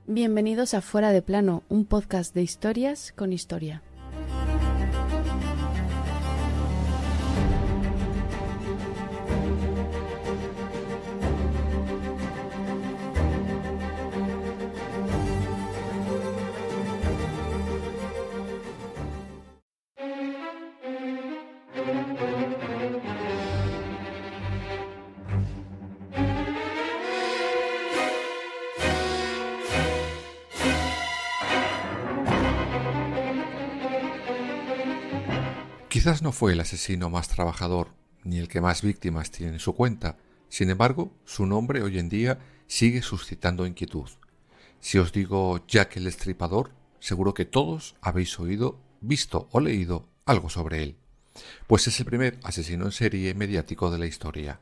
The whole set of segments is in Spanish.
Bienvenidos a Fuera de Plano, un podcast de historias con historia. Quizás no fue el asesino más trabajador, ni el que más víctimas tiene en su cuenta. Sin embargo, su nombre hoy en día sigue suscitando inquietud. Si os digo Jack el Destripador, seguro que todos habéis oído, visto o leído algo sobre él. Pues es el primer asesino en serie mediático de la historia.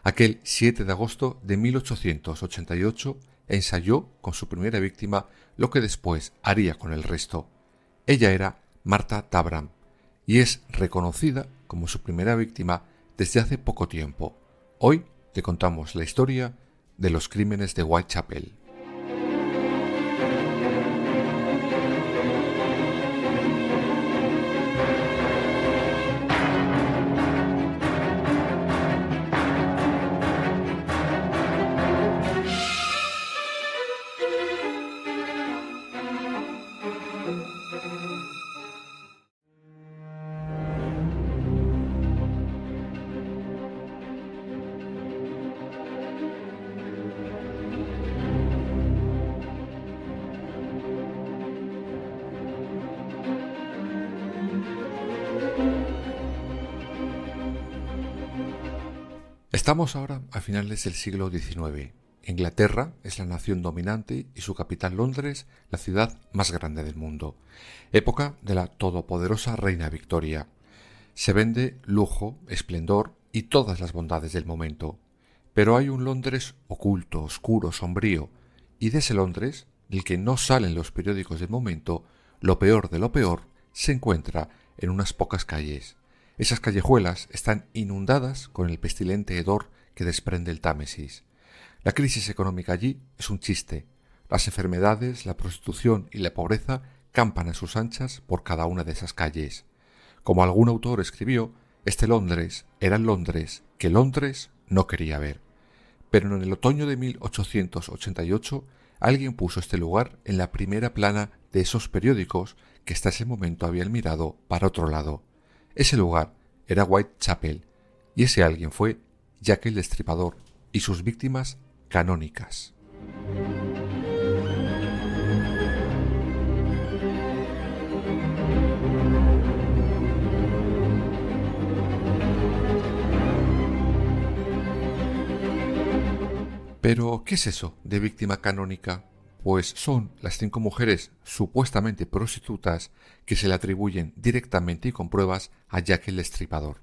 Aquel 7 de agosto de 1888 ensayó con su primera víctima lo que después haría con el resto. Ella era Martha Tabram, y es reconocida como su primera víctima desde hace poco tiempo. Hoy te contamos la historia de los crímenes de Whitechapel. Estamos ahora a finales del siglo XIX. Inglaterra es la nación dominante y su capital Londres la ciudad más grande del mundo. Época de la todopoderosa reina Victoria. Se vende lujo, esplendor y todas las bondades del momento. Pero hay un Londres oculto, oscuro, sombrío, y de ese Londres, del que no salen los periódicos del momento, lo peor de lo peor se encuentra en unas pocas calles. Esas callejuelas están inundadas con el pestilente hedor que desprende el Támesis. La crisis económica allí es un chiste. Las enfermedades, la prostitución y la pobreza campan a sus anchas por cada una de esas calles. Como algún autor escribió, este Londres era el Londres que Londres no quería ver. Pero en el otoño de 1888 alguien puso este lugar en la primera plana de esos periódicos que hasta ese momento habían mirado para otro lado. Ese lugar era Whitechapel, y ese alguien fue Jack el Destripador y sus víctimas canónicas. Pero, ¿qué es eso de víctima canónica? Pues son las 5 mujeres supuestamente prostitutas que se le atribuyen directamente y con pruebas a Jack el Destripador.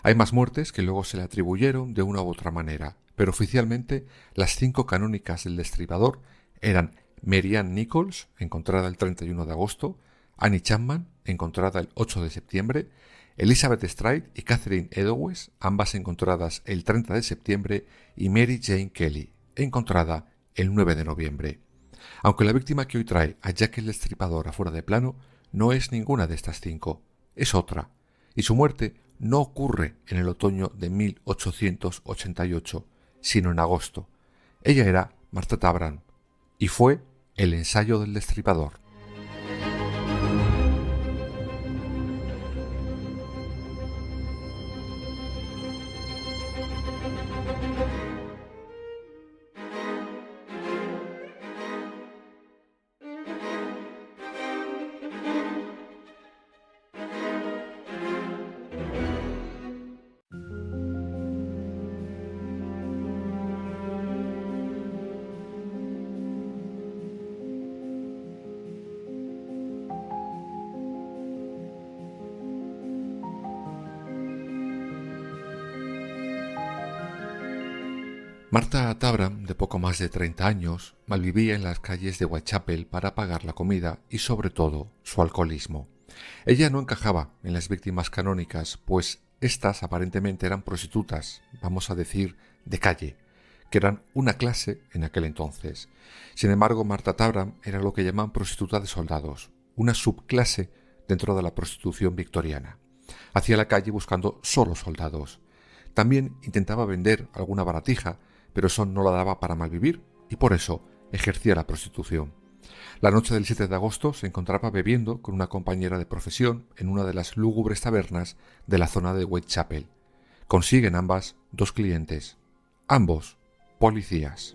Hay más muertes que luego se le atribuyeron de una u otra manera, pero oficialmente las 5 canónicas del Destripador eran Mary Ann Nichols, encontrada el 31 de agosto, Annie Chapman, encontrada el 8 de septiembre, Elizabeth Stride y Catherine Eddowes, ambas encontradas el 30 de septiembre, y Mary Jane Kelly, encontrada el 9 de noviembre. Aunque la víctima que hoy trae a Jack el Destripador a Fuera de Plano no es ninguna de estas 5, es otra, y su muerte no ocurre en el otoño de 1888, sino en agosto. Ella era Martha Tabram, y fue el ensayo del Destripador. Martha Tabram, de poco más de 30 años, malvivía en las calles de Whitechapel para pagar la comida y, sobre todo, su alcoholismo. Ella no encajaba en las víctimas canónicas, pues estas aparentemente eran prostitutas, vamos a decir, de calle, que eran una clase en aquel entonces. Sin embargo, Martha Tabram era lo que llaman prostituta de soldados, una subclase dentro de la prostitución victoriana. Hacía la calle buscando solo soldados. También intentaba vender alguna baratija, pero eso no la daba para malvivir y por eso ejercía la prostitución. La noche del 7 de agosto se encontraba bebiendo con una compañera de profesión en una de las lúgubres tabernas de la zona de Whitechapel. Consiguen ambas 2 clientes, ambos policías.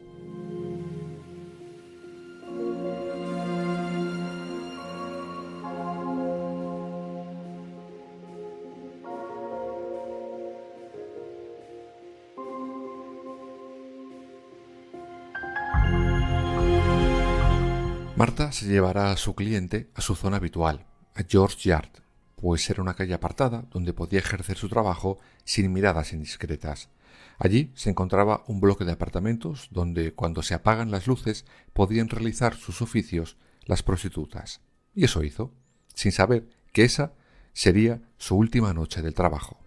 Martha se llevará a su cliente a su zona habitual, a George Yard, pues era una calle apartada donde podía ejercer su trabajo sin miradas indiscretas. Allí se encontraba un bloque de apartamentos donde, cuando se apagan las luces, podían realizar sus oficios las prostitutas. Y eso hizo, sin saber que esa sería su última noche del trabajo.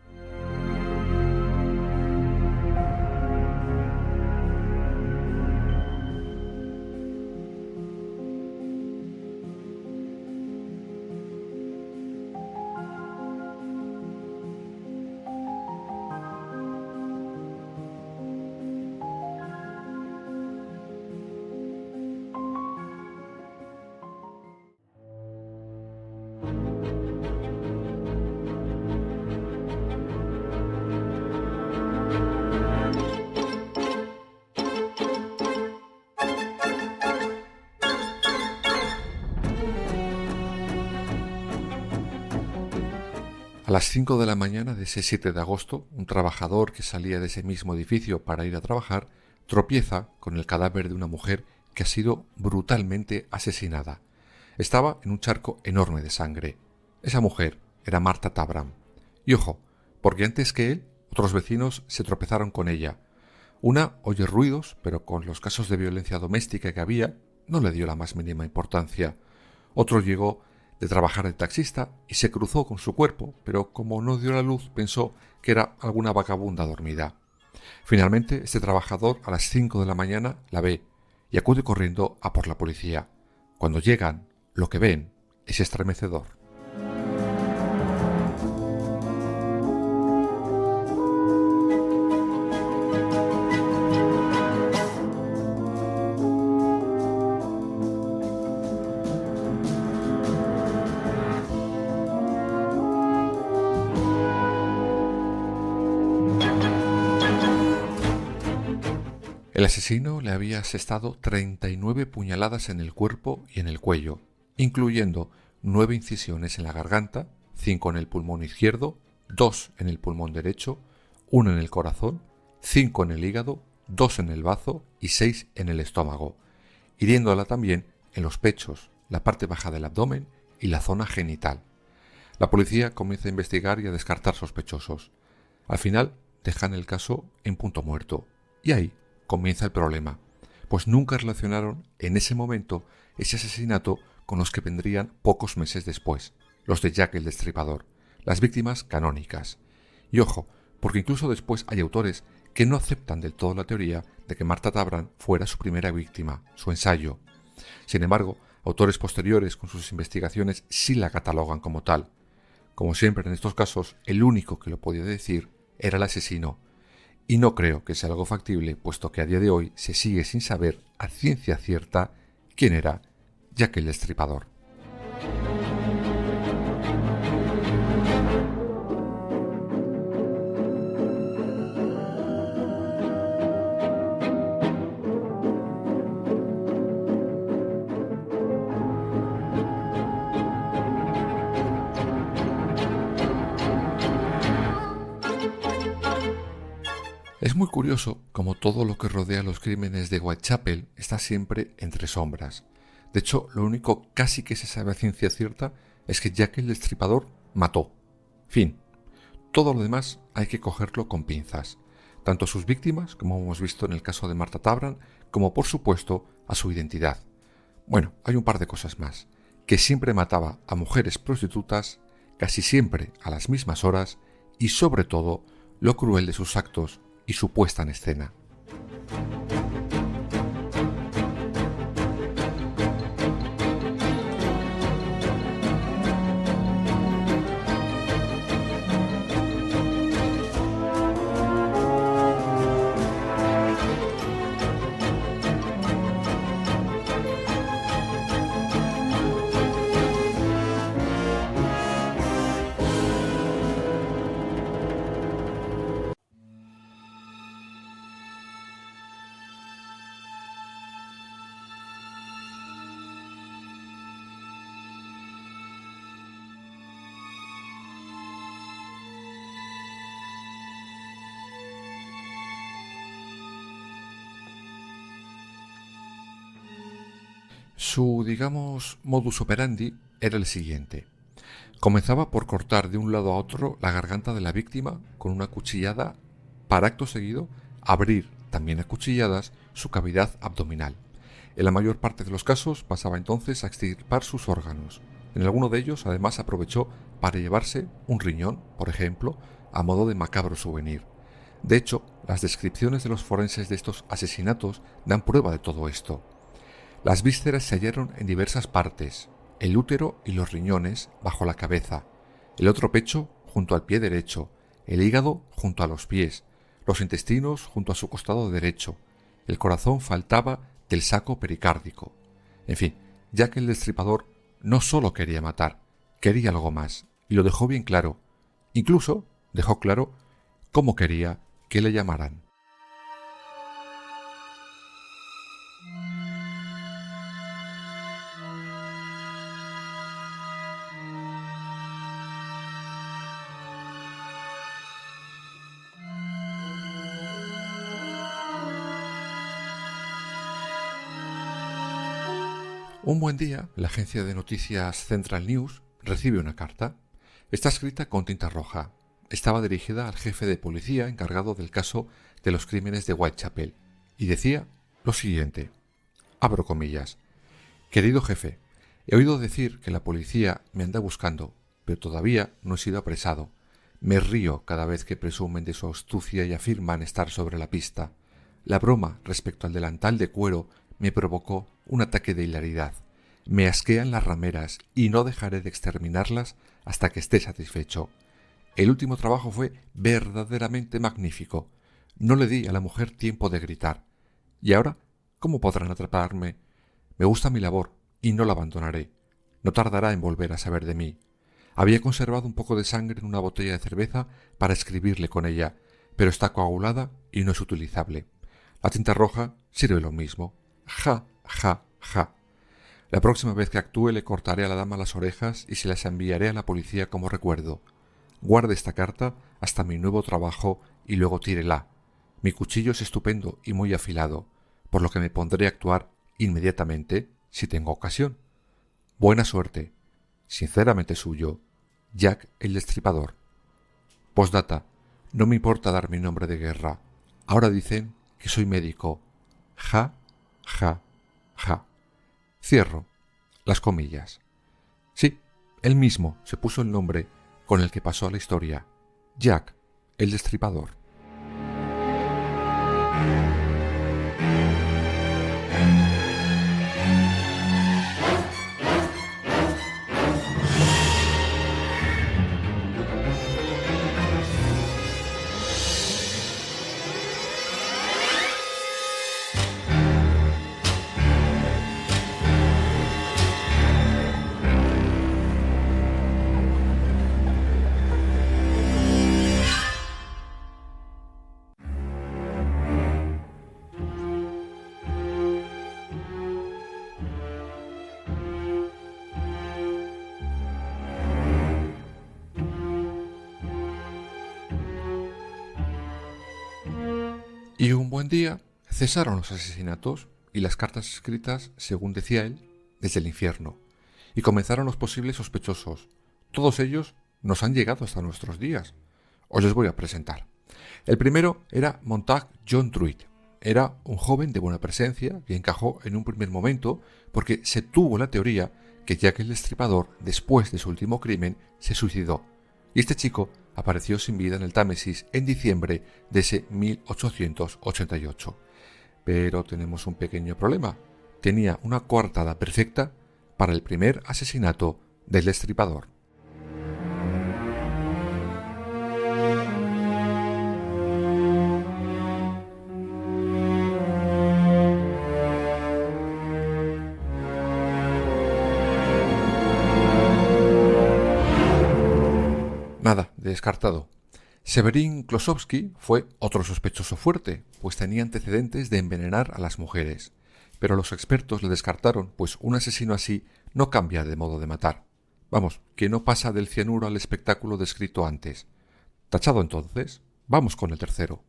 A las 5 de la mañana de ese 7 de agosto, un trabajador que salía de ese mismo edificio para ir a trabajar tropieza con el cadáver de una mujer que ha sido brutalmente asesinada. Estaba en un charco enorme de sangre. Esa mujer era Martha Tabram. Y ojo, porque antes que él, otros vecinos se tropezaron con ella. Una oye ruidos, pero con los casos de violencia doméstica que había, no le dio la más mínima importancia. Otro llegó de trabajar de taxista y se cruzó con su cuerpo, pero como no dio la luz pensó que era alguna vagabunda dormida. Finalmente, este trabajador a las 5 de la mañana la ve y acude corriendo a por la policía. Cuando llegan, lo que ven es estremecedor. El asesino le había asestado 39 puñaladas en el cuerpo y en el cuello, incluyendo 9 incisiones en la garganta, 5 en el pulmón izquierdo, 2 en el pulmón derecho, 1 en el corazón, 5 en el hígado, 2 en el bazo y 6 en el estómago, hiriéndola también en los pechos, la parte baja del abdomen y la zona genital. La policía comienza a investigar y a descartar sospechosos. Al final dejan el caso en punto muerto, y ahí comienza el problema, pues nunca relacionaron en ese momento ese asesinato con los que vendrían pocos meses después, los de Jack el Destripador, las víctimas canónicas. Y ojo, porque incluso después hay autores que no aceptan del todo la teoría de que Martha Tabram fuera su primera víctima, su ensayo. Sin embargo, autores posteriores con sus investigaciones sí la catalogan como tal. Como siempre en estos casos, el único que lo podía decir era el asesino. Y no creo que sea algo factible, puesto que a día de hoy se sigue sin saber a ciencia cierta quién era Jack el Destripador. Es muy curioso como todo lo que rodea los crímenes de Whitechapel está siempre entre sombras. De hecho, lo único casi que se sabe a ciencia cierta es que Jack el Destripador mató. Fin. Todo lo demás hay que cogerlo con pinzas. Tanto a sus víctimas, como hemos visto en el caso de Martha Tabram, como por supuesto a su identidad. Bueno, hay un par de cosas más. Que siempre mataba a mujeres prostitutas, casi siempre a las mismas horas, y sobre todo, lo cruel de sus actos y su puesta en escena. Su, digamos, modus operandi era el siguiente. Comenzaba por cortar de un lado a otro la garganta de la víctima con una cuchillada para acto seguido abrir, también a cuchilladas, su cavidad abdominal. En la mayor parte de los casos pasaba entonces a extirpar sus órganos. En alguno de ellos además aprovechó para llevarse un riñón, por ejemplo, a modo de macabro souvenir. De hecho, las descripciones de los forenses de estos asesinatos dan prueba de todo esto. Las vísceras se hallaron en diversas partes, el útero y los riñones bajo la cabeza, el otro pecho junto al pie derecho, el hígado junto a los pies, los intestinos junto a su costado derecho, el corazón faltaba del saco pericárdico. En fin, Jack el Destripador no solo quería matar, quería algo más, y lo dejó bien claro. Incluso dejó claro cómo quería que le llamaran. Un buen día, la agencia de noticias Central News recibe una carta. Está escrita con tinta roja. Estaba dirigida al jefe de policía encargado del caso de los crímenes de Whitechapel y decía lo siguiente, abro comillas: Querido jefe, he oído decir que la policía me anda buscando, pero todavía no he sido apresado. Me río cada vez que presumen de su astucia y afirman estar sobre la pista. La broma respecto al delantal de cuero me provocó un ataque de hilaridad. Me asquean las rameras y no dejaré de exterminarlas hasta que esté satisfecho. El último trabajo fue verdaderamente magnífico. No le di a la mujer tiempo de gritar. ¿Y ahora cómo podrán atraparme? Me gusta mi labor y no la abandonaré. No tardará en volver a saber de mí. Había conservado un poco de sangre en una botella de cerveza para escribirle con ella, pero está coagulada y no es utilizable. La tinta roja sirve lo mismo. Ja, ja, ja. La próxima vez que actúe le cortaré a la dama las orejas y se las enviaré a la policía como recuerdo. Guarde esta carta hasta mi nuevo trabajo y luego tírela. Mi cuchillo es estupendo y muy afilado, por lo que me pondré a actuar inmediatamente si tengo ocasión. Buena suerte. Sinceramente suyo, Jack el Destripador. Postdata. No me importa dar mi nombre de guerra. Ahora dicen que soy médico. Ja, ja, ja. Cierro las comillas. Sí, él mismo se puso el nombre con el que pasó a la historia, Jack el Destripador. Y un buen día cesaron los asesinatos y las cartas escritas, según decía él, desde el infierno, y comenzaron los posibles sospechosos. Todos ellos nos han llegado hasta nuestros días. Os les voy a presentar. El primero era Montague John Druitt. Era un joven de buena presencia que encajó en un primer momento porque se tuvo la teoría que Jack el Destripador, después de su último crimen, se suicidó. Y este chico apareció sin vida en el Támesis en diciembre de ese 1888. Pero tenemos un pequeño problema. Tenía una coartada perfecta para el primer asesinato del Destripador. Nada, descartado. Severin Klosowski fue otro sospechoso fuerte, pues tenía antecedentes de envenenar a las mujeres. Pero los expertos le descartaron, pues un asesino así no cambia de modo de matar. Vamos, que no pasa del cianuro al espectáculo descrito antes. Tachado entonces, vamos con el tercero.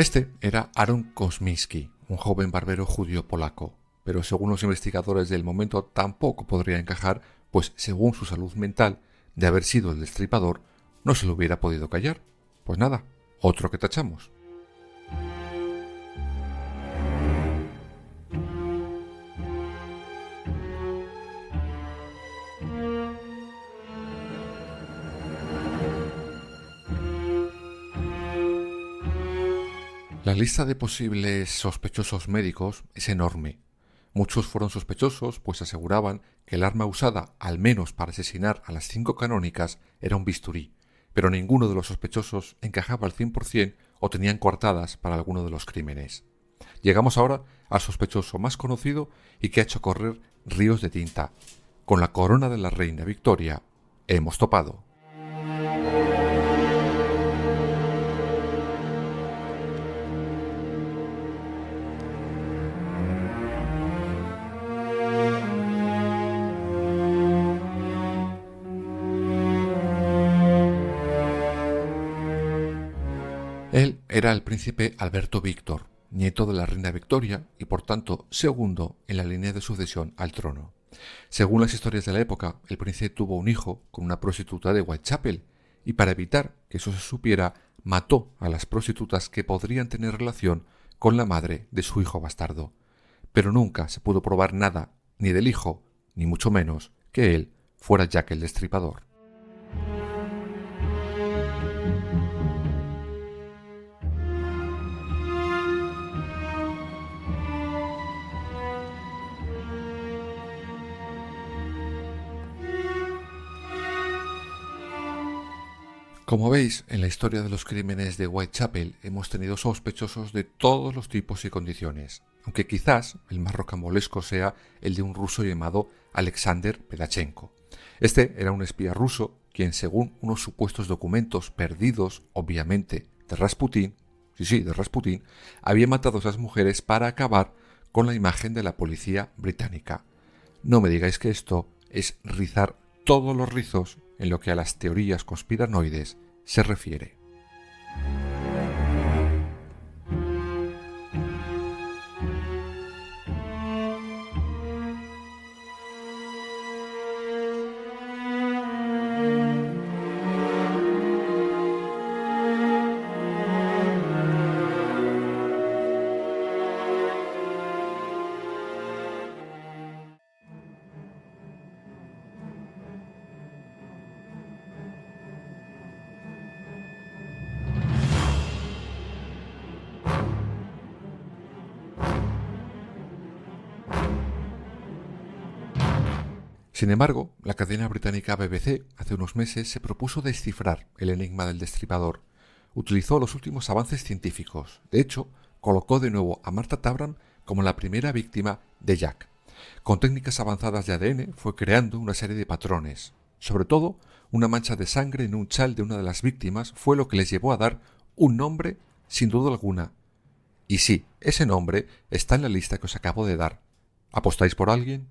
Este era Aaron Kosminski, un joven barbero judío polaco, pero según los investigadores del momento tampoco podría encajar, pues según su salud mental, de haber sido el destripador, no se lo hubiera podido callar. Pues nada, otro que tachamos. La lista de posibles sospechosos médicos es enorme. Muchos fueron sospechosos, pues aseguraban que el arma usada, al menos para asesinar a las 5 canónicas, era un bisturí, pero ninguno de los sospechosos encajaba al 100% o tenían coartadas para alguno de los crímenes. Llegamos ahora al sospechoso más conocido y que ha hecho correr ríos de tinta. Con la corona de la reina Victoria hemos topado. Él era el príncipe Alberto Víctor, nieto de la reina Victoria y por tanto segundo en la línea de sucesión al trono. Según las historias de la época, el príncipe tuvo un hijo con una prostituta de Whitechapel y para evitar que eso se supiera, mató a las prostitutas que podrían tener relación con la madre de su hijo bastardo. Pero nunca se pudo probar nada, ni del hijo, ni mucho menos que él fuera Jack el Destripador. Como veis, en la historia de los crímenes de Whitechapel hemos tenido sospechosos de todos los tipos y condiciones, aunque quizás el más rocambolesco sea el de un ruso llamado Alexander Pedachenko. Este era un espía ruso quien, según unos supuestos documentos perdidos, obviamente, de Rasputín, de Rasputín, había matado a esas mujeres para acabar con la imagen de la policía británica. No me digáis que esto es rizar todos los rizos en lo que a las teorías conspiranoides se refiere. Sin embargo, la cadena británica BBC hace unos meses se propuso descifrar el enigma del destripador. Utilizó los últimos avances científicos. De hecho, colocó de nuevo a Martha Tabram como la primera víctima de Jack. Con técnicas avanzadas de ADN fue creando una serie de patrones. Sobre todo, una mancha de sangre en un chal de una de las víctimas fue lo que les llevó a dar un nombre sin duda alguna. Y sí, ese nombre está en la lista que os acabo de dar. ¿Apostáis por alguien?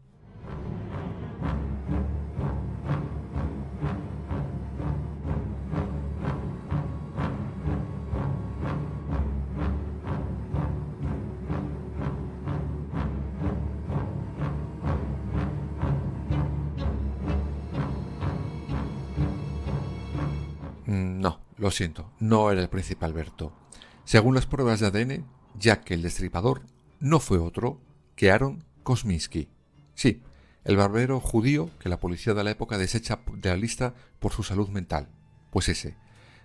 No, lo siento, no era el príncipe Alberto. Según las pruebas de ADN, Jack el Destripador no fue otro que Aaron Kosminski. Sí, el barbero judío que la policía de la época desecha de la lista por su salud mental. Pues ese.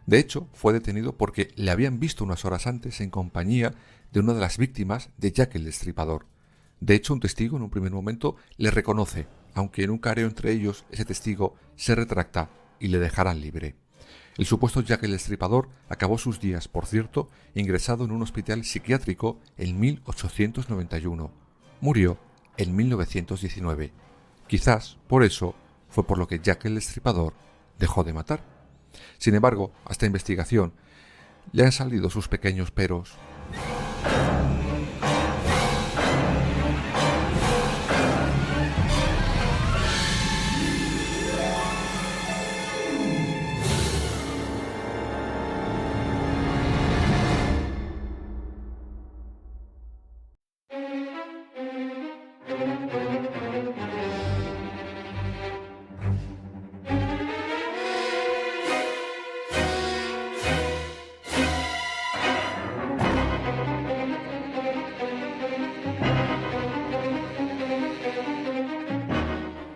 De hecho, fue detenido porque le habían visto unas horas antes en compañía de una de las víctimas de Jack el Destripador. De hecho, un testigo en un primer momento le reconoce, aunque en un careo entre ellos ese testigo se retracta y le dejarán libre. El supuesto Jack el Destripador acabó sus días, por cierto, ingresado en un hospital psiquiátrico en 1891. Murió en 1919. Quizás por eso fue por lo que Jack el Destripador dejó de matar. Sin embargo, a esta investigación le han salido sus pequeños peros.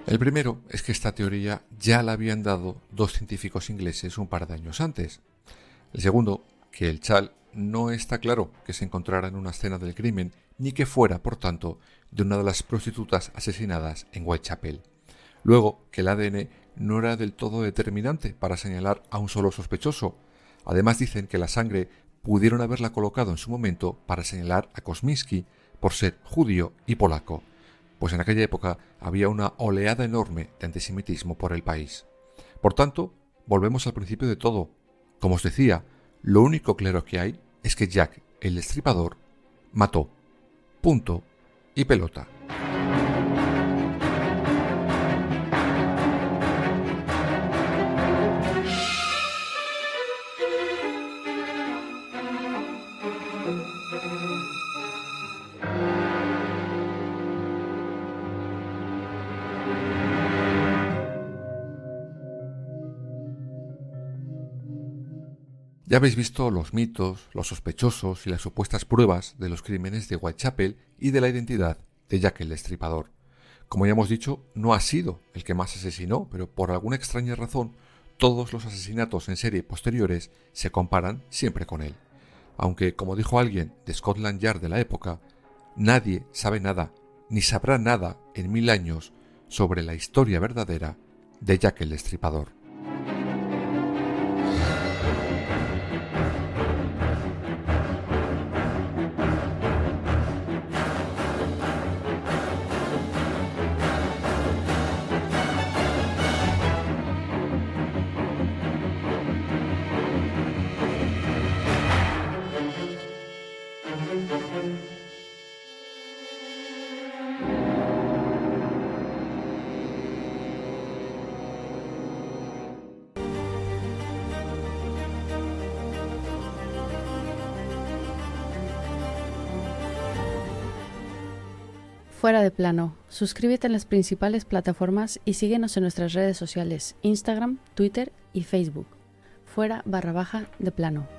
El primero es que esta teoría ya la habían dado dos científicos ingleses un par de años antes. El segundo, que el chal no está claro que se encontrara en una escena del crimen ni que fuera, por tanto, de una de las prostitutas asesinadas en Whitechapel. Luego, que el ADN no era del todo determinante para señalar a un solo sospechoso. Además dicen que la sangre pudieron haberla colocado en su momento para señalar a Kosminski por ser judío y polaco, pues en aquella época había una oleada enorme de antisemitismo por el país. Por tanto, volvemos al principio de todo. Como os decía, lo único claro que hay es que Jack, el Destripador, mató. Punto y pelota. Ya habéis visto los mitos, los sospechosos y las supuestas pruebas de los crímenes de Whitechapel y de la identidad de Jack el Destripador. Como ya hemos dicho, no ha sido el que más asesinó, pero por alguna extraña razón, todos los asesinatos en serie posteriores se comparan siempre con él. Aunque, como dijo alguien de Scotland Yard de la época, nadie sabe nada, ni sabrá nada en 1000 años sobre la historia verdadera de Jack el Destripador. Fuera de plano. Suscríbete en las principales plataformas y síguenos en nuestras redes sociales, Instagram, Twitter y Facebook. Fuera _de plano.